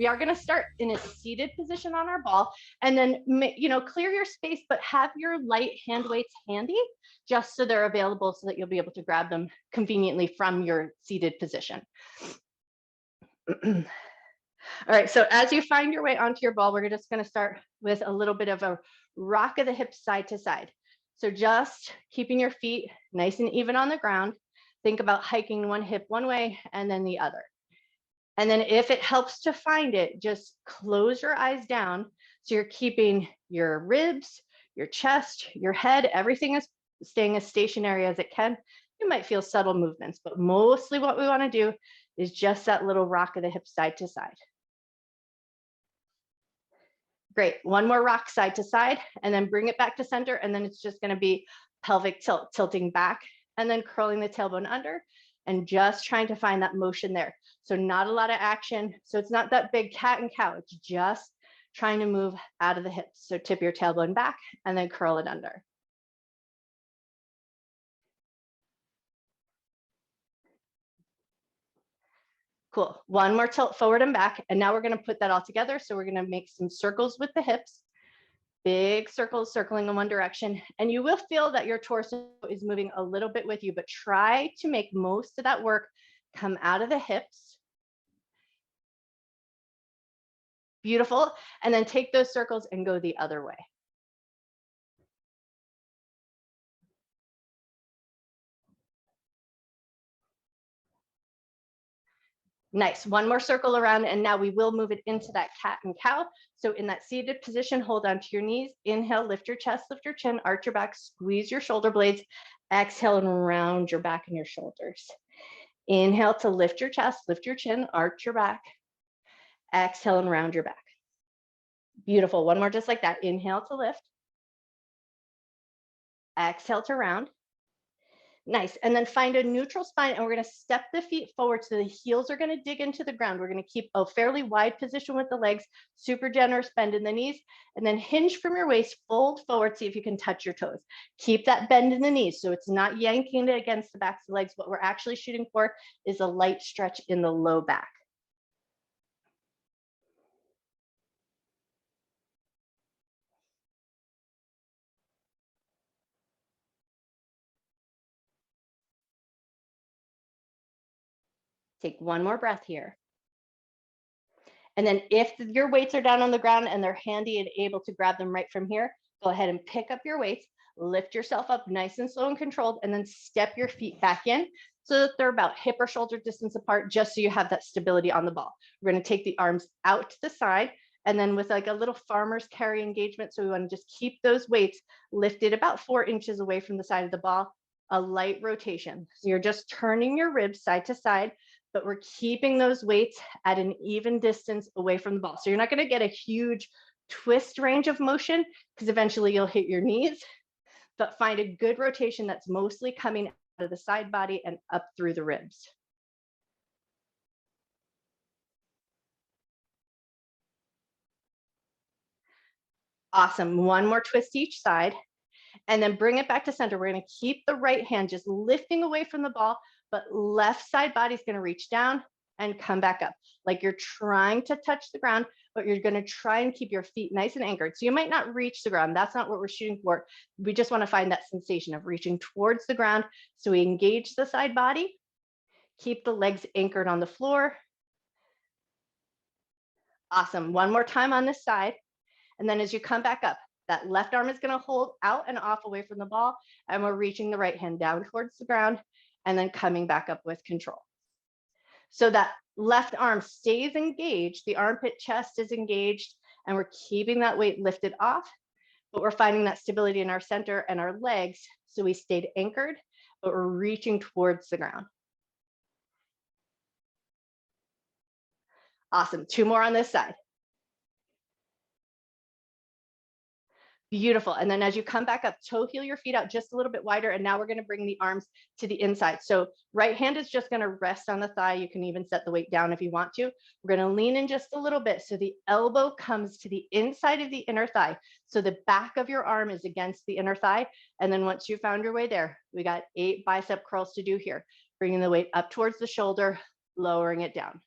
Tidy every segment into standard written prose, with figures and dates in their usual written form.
We are going to start in a seated position on our ball, and then, clear your space, but have your light hand weights handy just so they're available so that you'll be able to grab them conveniently from your seated position. All right, so as you find your way onto your ball, we're just going to start with a little bit of a rock of the hips side to side. So just keeping your feet nice and even on the ground. Think about hiking one hip one way and then the other. And then if it helps to find it, just close your eyes down. So you're keeping your ribs, your chest, your head, everything is staying as stationary as it can. You might feel subtle movements, but mostly what we want to do is just that little rock of the hips side to side. Great, one more rock side to side, and then bring it back to center, and then it's just going to be pelvic tilt, tilting back, and then curling the tailbone under, and just trying to find that motion there. So not a lot of action. So it's not that big cat and cow. It's just trying to move out of the hips. So tip your tailbone back and then curl it under. Cool. One more tilt forward and back. And now we're going to put that all together. So we're going to make some circles with the hips. Big circles circling in one direction. And you will feel that your torso is moving a little bit with you, but try to make most of that work come out of the hips. Beautiful. And then take those circles and go the other way. Nice. One more circle around, and now we will move it into that cat and cow. So in that seated position, hold onto your knees. Inhale, lift your chest, lift your chin, arch your back, squeeze your shoulder blades. Exhale and round your back and your shoulders. Inhale to lift your chest, lift your chin, arch your back. Exhale and round your back. Beautiful. One more just like that. Inhale to lift. Exhale to round. Nice. And then find a neutral spine, and we're going to step the feet forward so the heels are going to dig into the ground. We're going to keep a fairly wide position with the legs, super generous bend in the knees, and then hinge from your waist, fold forward, see if you can touch your toes. Keep that bend in the knees so it's not yanking it against the backs of the legs. What we're actually shooting for is a light stretch in the low back. Take one more breath here. And then if your weights are down on the ground and they're handy and able to grab them right from here, go ahead and pick up your weights, lift yourself up nice and slow and controlled, and then step your feet back in so that they're about hip or shoulder distance apart, just so you have that stability on the ball. We're going to take the arms out to the side, and then with like a little farmer's carry engagement. So we want to just keep those weights lifted about 4 inches away from the side of the ball, a light rotation. So you're just turning your ribs side to side, but we're keeping those weights at an even distance away from the ball. So you're not going to get a huge twist range of motion because eventually you'll hit your knees, but find a good rotation that's mostly coming out of the side body and up through the ribs. Awesome. One more twist each side, and then bring it back to center. We're going to keep the right hand just lifting away from the ball, but left side body is going to reach down and come back up. Like you're trying to touch the ground, but you're going to try and keep your feet nice and anchored. So you might not reach the ground. That's not what we're shooting for. We just want to find that sensation of reaching towards the ground. So we engage the side body, keep the legs anchored on the floor. Awesome. One more time on this side. And then as you come back up, that left arm is going to hold out and off away from the ball, and we're reaching the right hand down towards the ground and then coming back up with control. So that left arm stays engaged, the armpit chest is engaged, and we're keeping that weight lifted off, but we're finding that stability in our center and our legs, so we stayed anchored, but we're reaching towards the ground. Awesome. 2 more on this side. Beautiful. And then as you come back up, toe heel your feet out just a little bit wider. And now we're going to bring the arms to the inside. So right hand is just going to rest on the thigh. You can even set the weight down if you want to. We're going to lean in just a little bit. So the elbow comes to the inside of the inner thigh. So the back of your arm is against the inner thigh. And then once you found your way there, we got 8 bicep curls to do here. Bringing the weight up towards the shoulder, lowering it down.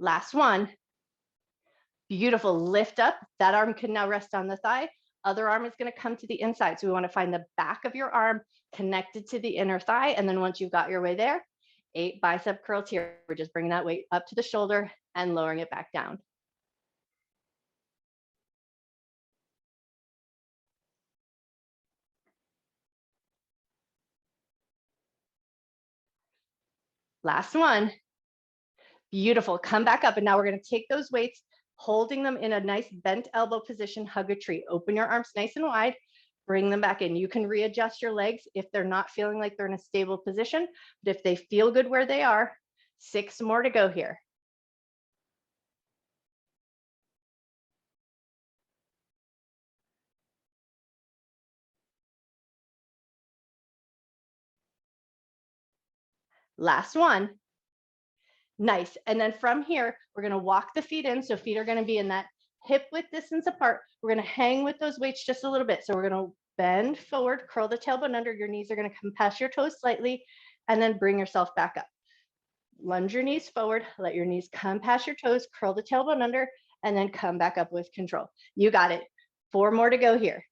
Last one. Beautiful. Lift up. That arm can now rest on the thigh. Other arm is going to come to the inside. So we want to find the back of your arm connected to the inner thigh. And then once you've got your way there, 8 bicep curls here. We're just bringing that weight up to the shoulder and lowering it back down. Last one. Beautiful. Come back up. And now we're going to take those weights, holding them in a nice bent elbow position, hug a tree. Open your arms nice and wide. Bring them back in. You can readjust your legs if they're not feeling like they're in a stable position. But if they feel good where they are, 6 more to go here. Last one. Nice. And then from here, we're going to walk the feet in. So feet are going to be in that hip width distance apart. We're going to hang with those weights just a little bit. So we're going to bend forward, curl the tailbone under. Your knees are going to come past your toes slightly, and then bring yourself back up. Lunge your knees forward, let your knees come past your toes, curl the tailbone under, and then come back up with control. You got it. 4 more to go here.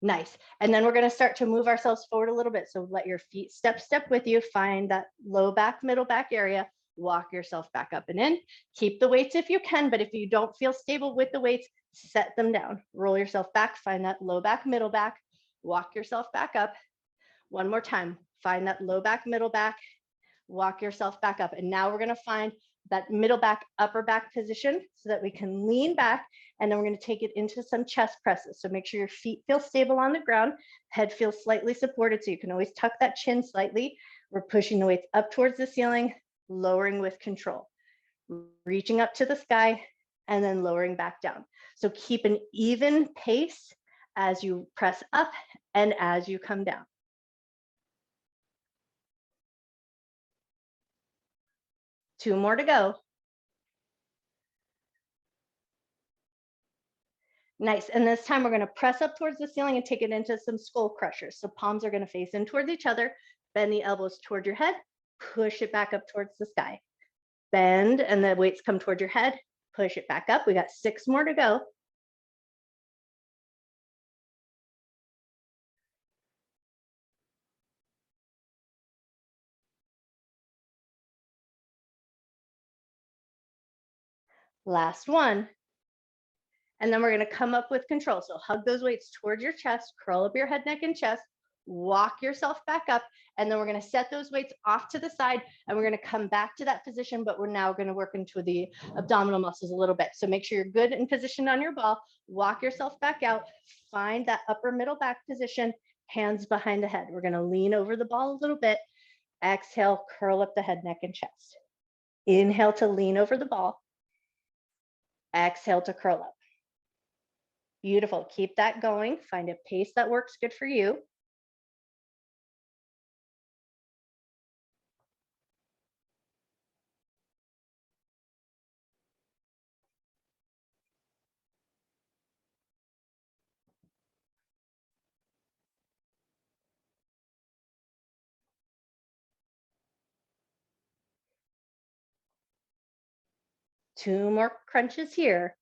Nice. And then we're going to start to move ourselves forward a little bit. So let your feet step with you. Find that low back, middle back area. Walk yourself back up and in. Keep the weights if you can, but if you don't feel stable with the weights, set them down. Roll yourself back. Find that low back, middle back. Walk yourself back up. One more time. Find that low back, middle back. Walk yourself back up. And now we're going to find that middle back, upper back position so that we can lean back. And then we're going to take it into some chest presses. So make sure your feet feel stable on the ground. Head feels slightly supported. So you can always tuck that chin slightly. We're pushing the weights up towards the ceiling, lowering with control, reaching up to the sky, and then lowering back down. So keep an even pace as you press up and as you come down. Two more to go. Nice. And this time we're going to press up towards the ceiling and take it into some skull crushers. So palms are going to face in towards each other. Bend the elbows toward your head. Push it back up towards the sky. Bend and the weights come toward your head. Push it back up. We got 6 more to go. Last one. And then we're going to come up with control. So hug those weights towards your chest, curl up your head, neck, and chest, walk yourself back up. And then we're going to set those weights off to the side and we're going to come back to that position, but we're now going to work into the abdominal muscles a little bit. So make sure you're good and positioned on your ball, walk yourself back out, find that upper middle back position, hands behind the head. We're going to lean over the ball a little bit. Exhale, curl up the head, neck, and chest. Inhale to lean over the ball. Exhale to curl up. Beautiful. Keep that going. Find a pace that works good for you. Two more crunches here.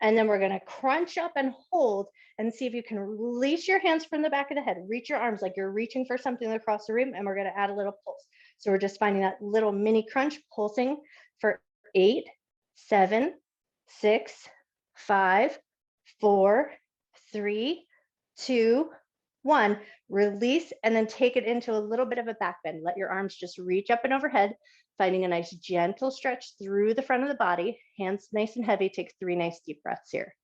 And then we're going to crunch up and hold and see if you can release your hands from the back of the head. Reach your arms like you're reaching for something across the room, and we're going to add a little pulse. So we're just finding that little mini crunch, pulsing for 8, 7, 6, 5, 4, 3, 2, 1. Release and then take it into a little bit of a back bend. Let your arms just reach up and overhead, finding a nice gentle stretch through the front of the body. Hands nice and heavy. Take 3 nice deep breaths here.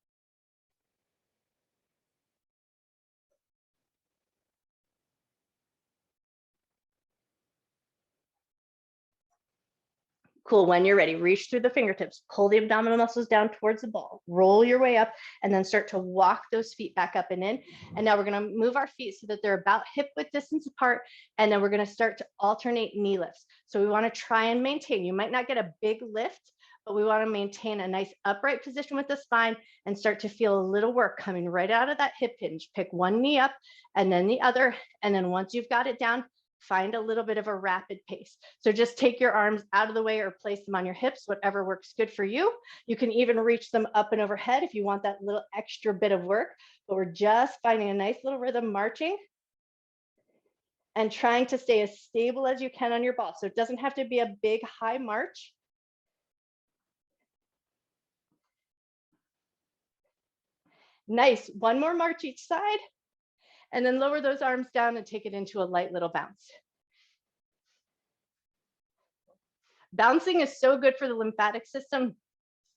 Cool. When you're ready, reach through the fingertips, pull the abdominal muscles down towards the ball, roll your way up, and then start to walk those feet back up and in. And now we're going to move our feet so that they're about hip width distance apart. And then we're going to start to alternate knee lifts. So we want to try and maintain. You might not get a big lift, but we want to maintain a nice upright position with the spine and start to feel a little work coming right out of that hip hinge. Pick one knee up and then the other. And then once you've got it down, find a little bit of a rapid pace. So just take your arms out of the way or place them on your hips, whatever works good for you. You can even reach them up and overhead if you want that little extra bit of work, but we're just finding a nice little rhythm marching and trying to stay as stable as you can on your ball. So it doesn't have to be a big high march. Nice, one more march each side, and then lower those arms down and take it into a light little bounce. Bouncing is so good for the lymphatic system.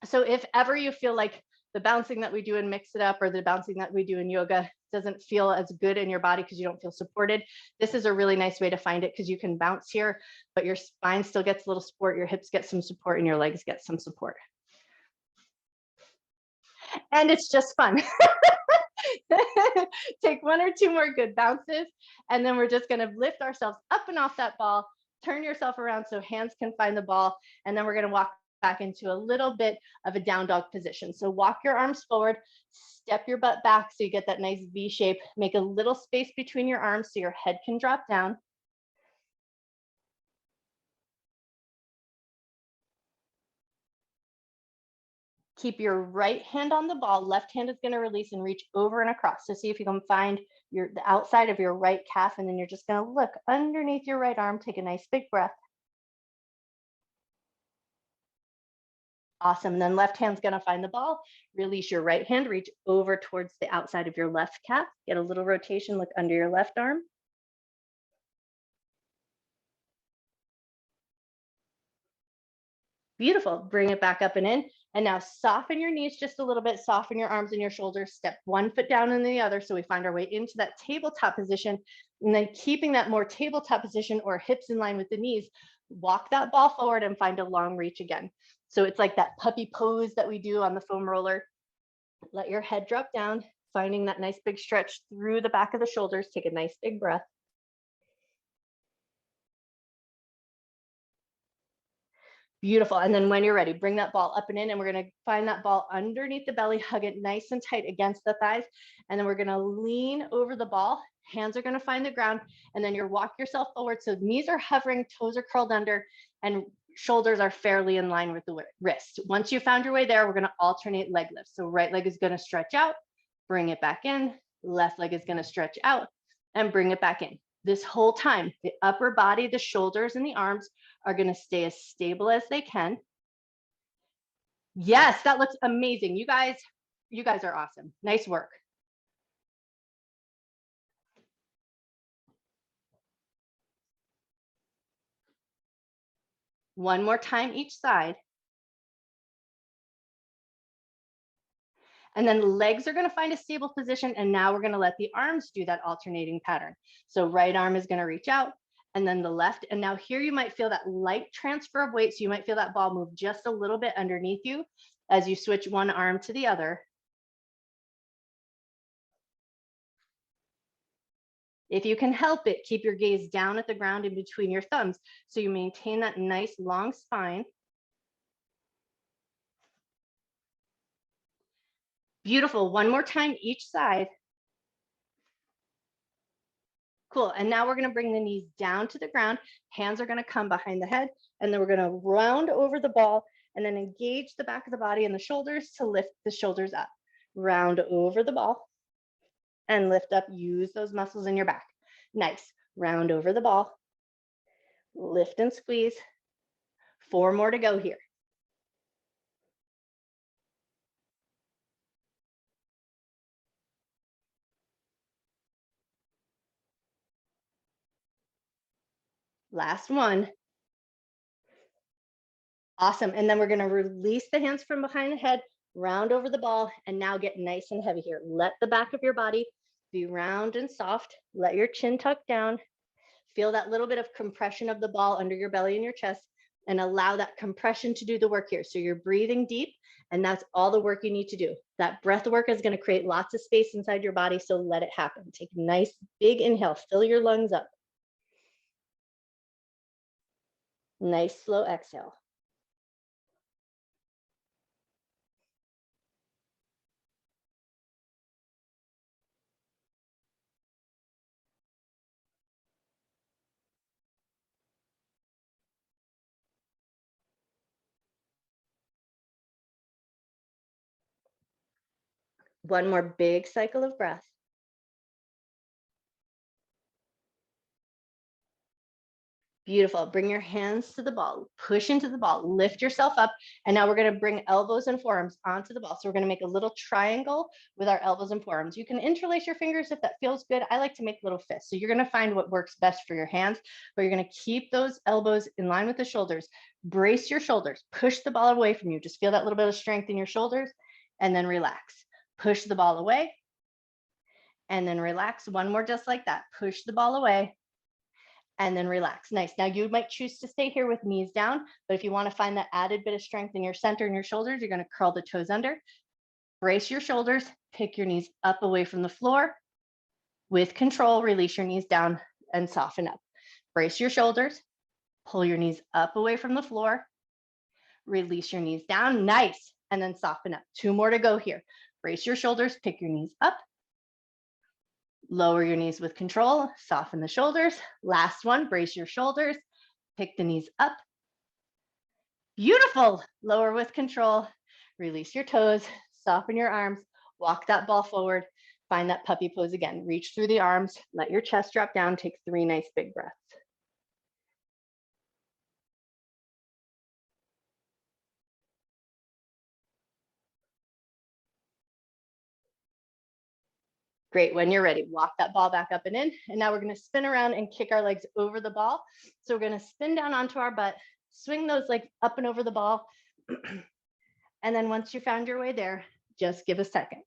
So if ever you feel like the bouncing that we do in Mix It Up or the bouncing that we do in yoga doesn't feel as good in your body because you don't feel supported, this is a really nice way to find it, because you can bounce here, but your spine still gets a little support, your hips get some support, and your legs get some support. And it's just fun. Take one or two more good bounces, and then we're just going to lift ourselves up and off that ball, turn yourself around so hands can find the ball, and then we're going to walk back into a little bit of a down dog position. So walk your arms forward, step your butt back so you get that nice V shape, make a little space between your arms so your head can drop down. Keep your right hand on the ball. Left hand is going to release and reach over and across. So see if you can find the outside of your right calf, and then you're just going to look underneath your right arm. Take a nice big breath. Awesome. And then left hand's going to find the ball. Release your right hand, reach over towards the outside of your left calf. Get a little rotation, look under your left arm. Beautiful. Bring it back up and in. And now soften your knees just a little bit, soften your arms and your shoulders, step one foot down and the other. So we find our way into that tabletop position, and then keeping that more tabletop position or hips in line with the knees, walk that ball forward and find a long reach again. So it's like that puppy pose that we do on the foam roller. Let your head drop down, finding that nice big stretch through the back of the shoulders. Take a nice big breath. Beautiful. And then when you're ready, bring that ball up and in, and we're going to find that ball underneath the belly, hug it nice and tight against the thighs. And then we're going to lean over the ball. Hands are going to find the ground, and then you walk yourself forward. So knees are hovering, toes are curled under, and shoulders are fairly in line with the wrist. Once you found your way there, we're going to alternate leg lifts. So right leg is going to stretch out, bring it back in. Left leg is going to stretch out and bring it back in. This whole time, the upper body, the shoulders, and the arms are going to stay as stable as they can. Yes, that looks amazing. You guys are awesome. Nice work. One more time each side. And then the legs are going to find a stable position. And now we're going to let the arms do that alternating pattern. So right arm is going to reach out, and then the left. And now here you might feel that light transfer of weight. So you might feel that ball move just a little bit underneath you as you switch one arm to the other. If you can help it, keep your gaze down at the ground in between your thumbs so you maintain that nice long spine. Beautiful. One more time each side. Cool. And now we're going to bring the knees down to the ground. Hands are going to come behind the head, and then we're going to round over the ball and then engage the back of the body and the shoulders to lift the shoulders up. Round over the ball and lift up. Use those muscles in your back. Nice. Round over the ball. Lift and squeeze. 4 more to go here. Last one. Awesome. And then we're going to release the hands from behind the head, round over the ball, and now get nice and heavy here. Let the back of your body be round and soft. Let your chin tuck down. Feel that little bit of compression of the ball under your belly and your chest, and allow that compression to do the work here. So you're breathing deep, and that's all the work you need to do. That breath work is going to create lots of space inside your body, so let it happen. Take a nice big inhale, fill your lungs up. Nice slow exhale. One more big cycle of breath. Beautiful. Bring your hands to the ball, push into the ball, lift yourself up. And now we're going to bring elbows and forearms onto the ball. So we're going to make a little triangle with our elbows and forearms. You can interlace your fingers if that feels good. I like to make little fists. So you're going to find what works best for your hands, but you're going to keep those elbows in line with the shoulders. Brace your shoulders, push the ball away from you. Just feel that little bit of strength in your shoulders and then relax. Push the ball away and then relax. One more just like that. Push the ball away and then relax. Nice. Now you might choose to stay here with knees down, but if you want to find that added bit of strength in your center and your shoulders, you're going to curl the toes under, brace your shoulders, pick your knees up away from the floor. With control, release your knees down and soften up. Brace your shoulders, pull your knees up away from the floor, release your knees down. Nice. And then soften up. Two more to go here. Brace your shoulders, pick your knees up. Lower your knees with control, soften the shoulders. Last one, brace your shoulders, pick the knees up. Beautiful. Lower with control, release your toes, soften your arms, walk that ball forward, find that puppy pose again. Reach through the arms, let your chest drop down, take 3 nice big breaths. Great, when you're ready, walk that ball back up and in. And now we're gonna spin around and kick our legs over the ball. So we're gonna spin down onto our butt, swing those legs up and over the ball. And then once you found your way there, just give a second.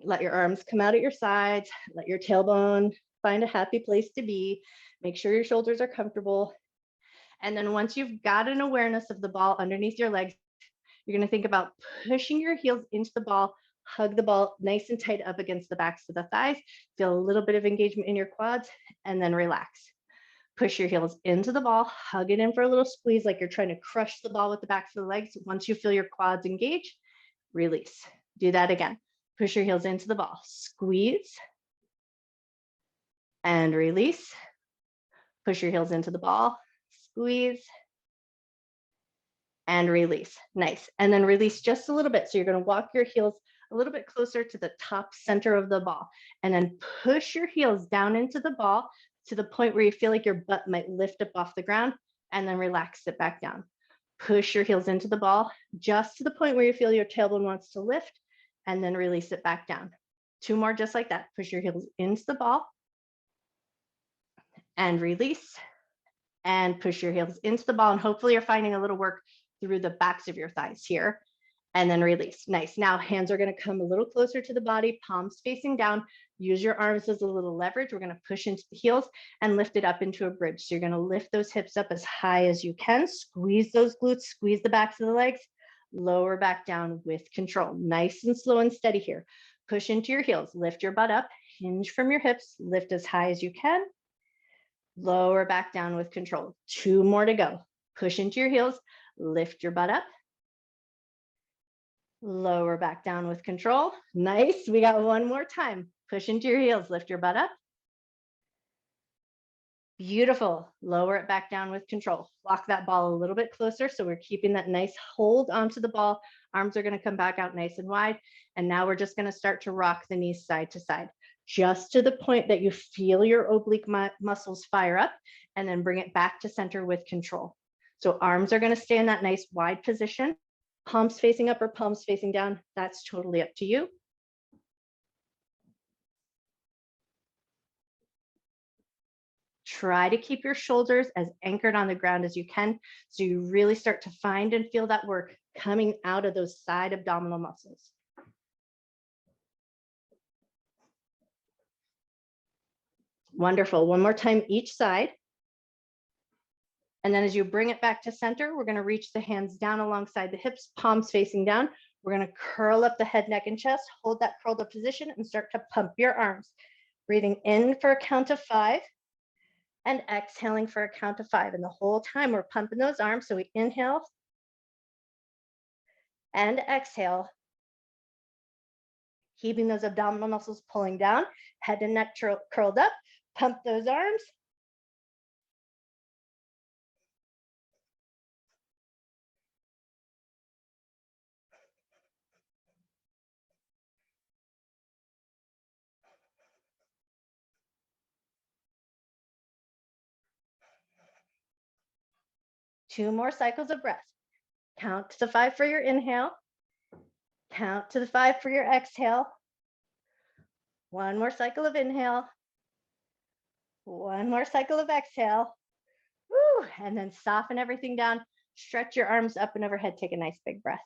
Let your arms come out at your sides, let your tailbone find a happy place to be. Make sure your shoulders are comfortable. And then once you've got an awareness of the ball underneath your legs, you're gonna think about pushing your heels into the ball. Hug the ball nice and tight up against the backs of the thighs. Feel a little bit of engagement in your quads and then relax. Push your heels into the ball, hug it in for a little squeeze like you're trying to crush the ball with the backs of the legs. Once you feel your quads engage, release. Do that again. Push your heels into the ball, squeeze and release. Push your heels into the ball, squeeze and release. Nice. And then release just a little bit. So you're going to walk your heels a little bit closer to the top center of the ball and then push your heels down into the ball to the point where you feel like your butt might lift up off the ground and then relax it back down. Push your heels into the ball just to the point where you feel your tailbone wants to lift and then release it back down. 2 more just like that. Push your heels into the ball and release and push your heels into the ball. And hopefully you're finding a little work through the backs of your thighs here and then release. Nice. Now hands are going to come a little closer to the body, palms facing down. Use your arms as a little leverage. We're going to push into the heels and lift it up into a bridge. So you're going to lift those hips up as high as you can. Squeeze those glutes, squeeze the backs of the legs, lower back down with control. Nice and slow and steady here. Push into your heels, lift your butt up, hinge from your hips, lift as high as you can. Lower back down with control. 2 more to go. Push into your heels, lift your butt up. Lower back down with control. Nice. We got 1 more time. Push into your heels, lift your butt up. Beautiful. Lower it back down with control. Walk that ball a little bit closer. So we're keeping that nice hold onto the ball. Arms are going to come back out nice and wide. And now we're just going to start to rock the knees side to side, just to the point that you feel your oblique muscles fire up and then bring it back to center with control. So arms are going to stay in that nice wide position. Palms facing up or palms facing down. That's totally up to you. Try to keep your shoulders as anchored on the ground as you can, so you really start to find and feel that work coming out of those side abdominal muscles. Wonderful. 1 more time each side. And then as you bring it back to center, we're going to reach the hands down alongside the hips, palms facing down. We're going to curl up the head, neck, and chest, hold that curled up position and start to pump your arms. Breathing in for a count of 5. And exhaling for a count of 5. And the whole time we're pumping those arms. So we inhale and exhale, keeping those abdominal muscles pulling down, head and neck curled up, pump those arms. 2 more cycles of breath. Count to the 5 for your inhale. Count to the 5 for your exhale. 1 more cycle of inhale. 1 more cycle of exhale. Woo, and then soften everything down. Stretch your arms up and overhead. Take a nice big breath.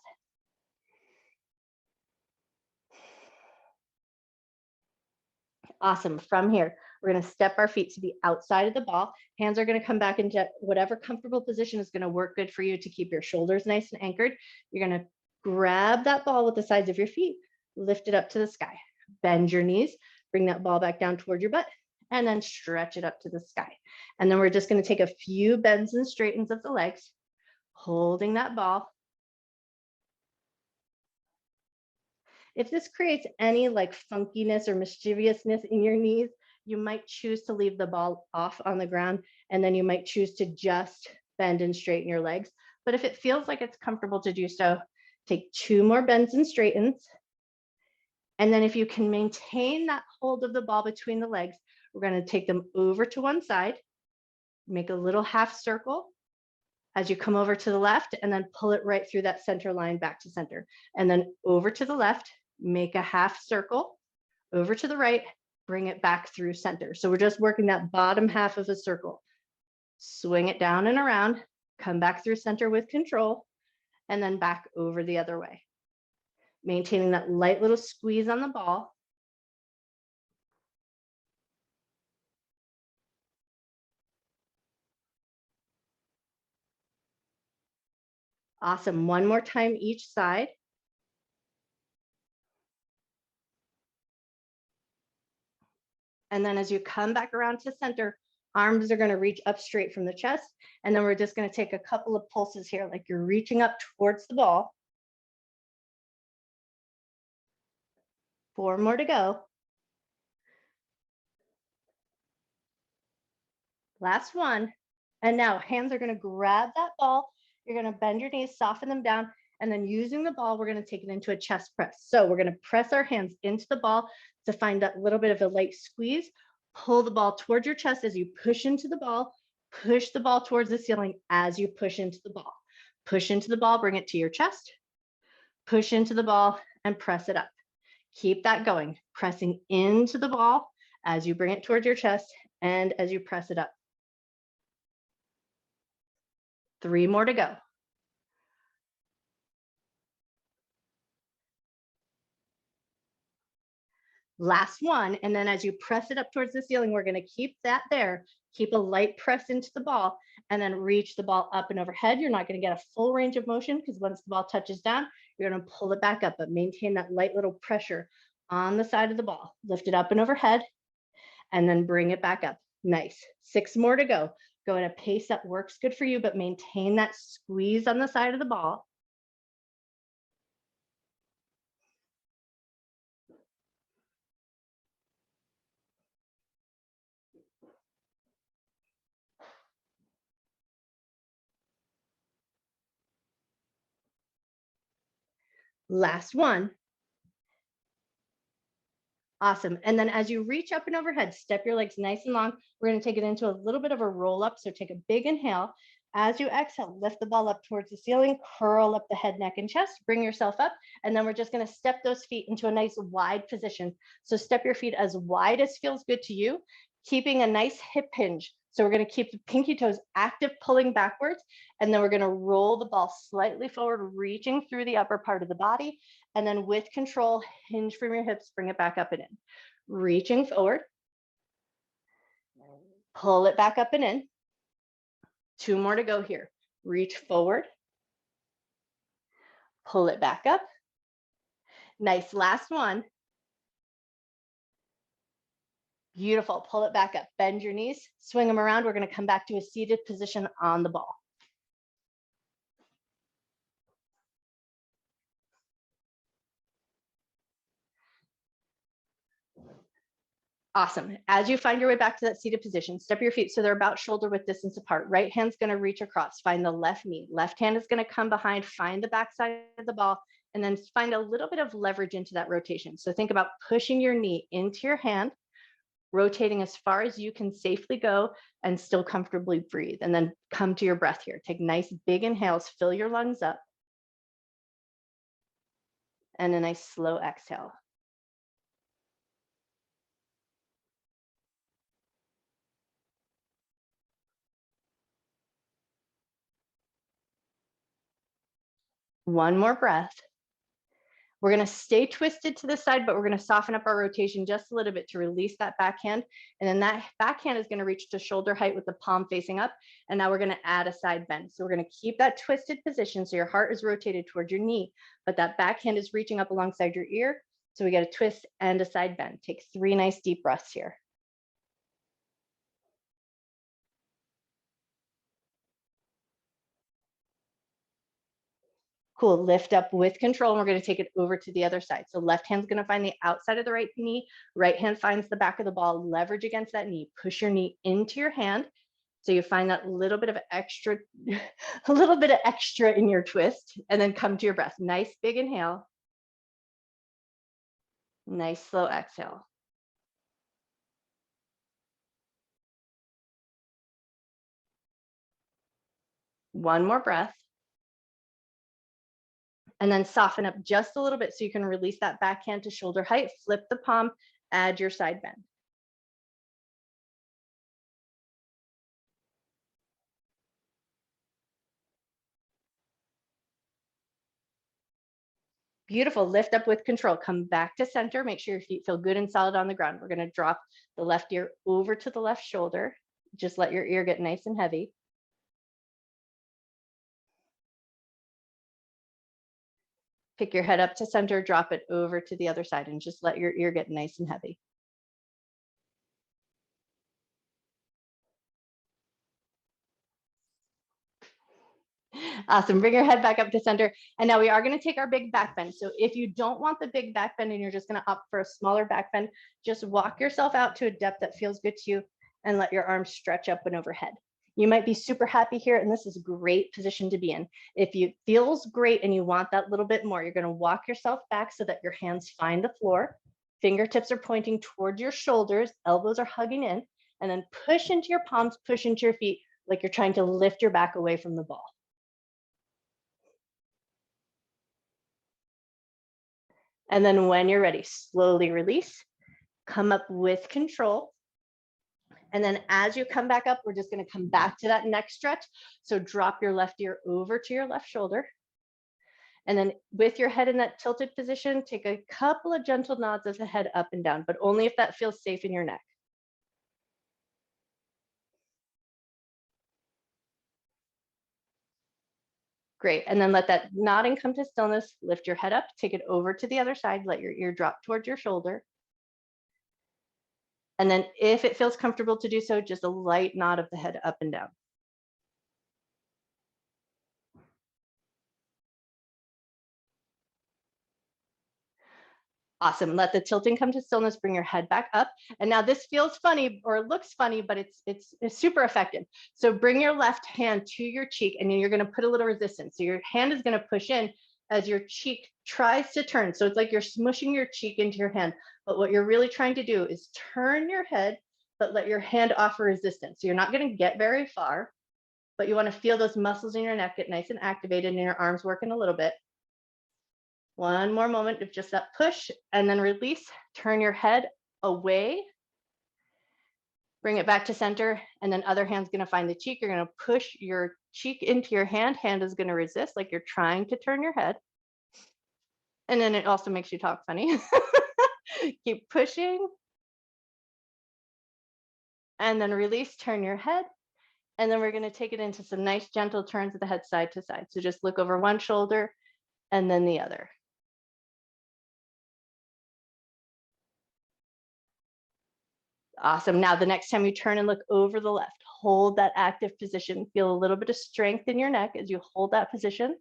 Awesome. From here, we're going to step our feet to the outside of the ball. Hands are going to come back into whatever comfortable position is going to work good for you to keep your shoulders nice and anchored. You're going to grab that ball with the sides of your feet, lift it up to the sky. Bend your knees, bring that ball back down toward your butt, and then stretch it up to the sky. And then we're just going to take a few bends and straightens of the legs, holding that ball. If this creates any like funkiness or mischievousness in your knees, you might choose to leave the ball off on the ground, and then you might choose to just bend and straighten your legs. But if it feels like it's comfortable to do so, take 2 more bends and straightens. And then if you can maintain that hold of the ball between the legs, we're going to take them over to one side, make a little half circle as you come over to the left, and then pull it right through that center line back to center. And then over to the left, make a half circle, over to the right, bring it back through center. So we're just working that bottom half of a circle. Swing it down and around, come back through center with control, and then back over the other way. Maintaining that light little squeeze on the ball. Awesome. 1 more time each side. And then as you come back around to center, arms are going to reach up straight from the chest. And then we're just going to take a couple of pulses here, like you're reaching up towards the ball. 4 more to go. Last one. And now hands are going to grab that ball. You're going to bend your knees, soften them down. And then using the ball, we're going to take it into a chest press. So we're going to press our hands into the ball to find that little bit of a light squeeze. Pull the ball towards your chest as you push into the ball. Push the ball towards the ceiling as you push into the ball. Push into the ball, bring it to your chest. Push into the ball and press it up. Keep that going, pressing into the ball as you bring it towards your chest and as you press it up. 3 more to go. Last one, and then as you press it up towards the ceiling, we're going to keep that there. Keep a light press into the ball and then reach the ball up and overhead. You're not going to get a full range of motion because once the ball touches down, you're going to pull it back up, but maintain that light little pressure on the side of the ball. Lift it up and overhead and then bring it back up. Nice. 6 more to go. Go at a pace that works good for you, but maintain that squeeze on the side of the ball. Last one. Awesome. And then as you reach up and overhead, step your legs nice and long. We're going to take it into a little bit of a roll up. So take a big inhale. As you exhale, lift the ball up towards the ceiling, curl up the head, neck, and chest, bring yourself up. And then we're just going to step those feet into a nice wide position. So step your feet as wide as feels good to you, keeping a nice hip hinge. So we're going to keep the pinky toes active, pulling backwards. And then we're going to roll the ball slightly forward, reaching through the upper part of the body. And then with control, hinge from your hips, bring it back up and in. Reaching forward. Pull it back up and in. 2 more to go here. Reach forward. Pull it back up. Nice, last one. Beautiful, pull it back up. Bend your knees, swing them around. We're gonna come back to a seated position on the ball. Awesome. As you find your way back to that seated position, step your feet so they're about shoulder width distance apart. Right hand's going to reach across. Find the left knee. Left hand is going to come behind. Find the back side of the ball, and then find a little bit of leverage into that rotation. So think about pushing your knee into your hand, rotating as far as you can safely go and still comfortably breathe. And then come to your breath here. Take nice big inhales, fill your lungs up. And a nice slow exhale. One more breath. We're going to stay twisted to the side, but we're going to soften up our rotation just a little bit to release that backhand. And then that backhand is going to reach to shoulder height with the palm facing up. And now we're going to add a side bend. So we're going to keep that twisted position so your heart is rotated towards your knee, but that backhand is reaching up alongside your ear. So we get a twist and a side bend. Take 3 nice deep breaths here. Cool, lift up with control, and we're gonna take it over to the other side. So left hand's gonna find the outside of the right knee, right hand finds the back of the ball, leverage against that knee, push your knee into your hand. So you find that little bit of extra, a little bit of extra in your twist, and then come to your breath. Nice big inhale. Nice slow exhale. One more breath. And then soften up just a little bit so you can release that backhand to shoulder height, flip the palm, add your side bend. Beautiful, lift up with control, come back to center, make sure your feet feel good and solid on the ground. We're gonna drop the left ear over to the left shoulder. Just let your ear get nice and heavy. Pick your head up to center, drop it over to the other side, and just let your ear get nice and heavy. Awesome, bring your head back up to center. And now we are gonna take our big back bend. So if you don't want the big back bend and you're just gonna opt for a smaller back bend, just walk yourself out to a depth that feels good to you and let your arms stretch up and overhead. You might be super happy here, and this is a great position to be in. If it feels great and you want that little bit more, you're gonna walk yourself back so that your hands find the floor. Fingertips are pointing towards your shoulders, elbows are hugging in, and then push into your palms, push into your feet like you're trying to lift your back away from the ball. And then when you're ready, slowly release, come up with control. And then as you come back up, we're just gonna come back to that neck stretch. So drop your left ear over to your left shoulder. And then with your head in that tilted position, take a couple of gentle nods of the head up and down, but only if that feels safe in your neck. Great, and then let that nodding come to stillness, lift your head up, take it over to the other side, let your ear drop towards your shoulder. And then if it feels comfortable to do so, just a light nod of the head up and down. Awesome. Let the tilting come to stillness, bring your head back up. And now this feels funny or looks funny, but it's super effective. So bring your left hand to your cheek, and then you're going to put a little resistance. So your hand is going to push in as your cheek tries to turn. So it's like you're smushing your cheek into your hand. But what you're really trying to do is turn your head, but let your hand offer resistance. So you're not going to get very far, but you want to feel those muscles in your neck get nice and activated and your arms working a little bit. One more moment of just that push, and then release. Turn your head away. Bring it back to center, and then other hand's gonna find the cheek. You're gonna push your cheek into your hand. Hand is gonna resist like you're trying to turn your head. And then it also makes you talk funny. Keep pushing. And then release, turn your head. And then we're gonna take it into some nice gentle turns of the head side to side. So just look over one shoulder and then the other. Awesome. Now the next time you turn and look over the left, hold that active position. Feel a little bit of strength in your neck as you hold that position.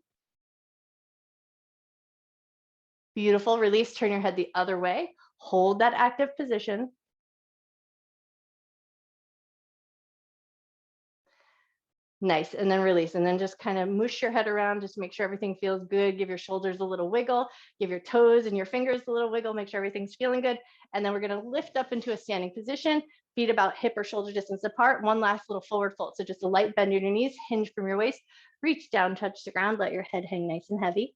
Beautiful. Release, turn your head the other way. Hold that active position. Nice. And then release. And then just kind of mush your head around. Just make sure everything feels good. Give your shoulders a little wiggle. Give your toes and your fingers a little wiggle. Make sure everything's feeling good. And then we're going to lift up into a standing position. Feet about hip or shoulder distance apart. One last little forward fold. So just a light bend in your knees. Hinge from your waist. Reach down, touch the ground. Let your head hang nice and heavy.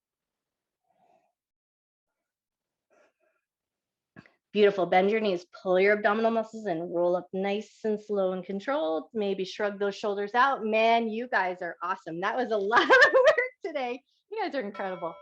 Beautiful. Bend your knees, pull your abdominal muscles in, roll up nice and slow and controlled. Maybe shrug those shoulders out. Man, you guys are awesome. That was a lot of work today. You guys are incredible.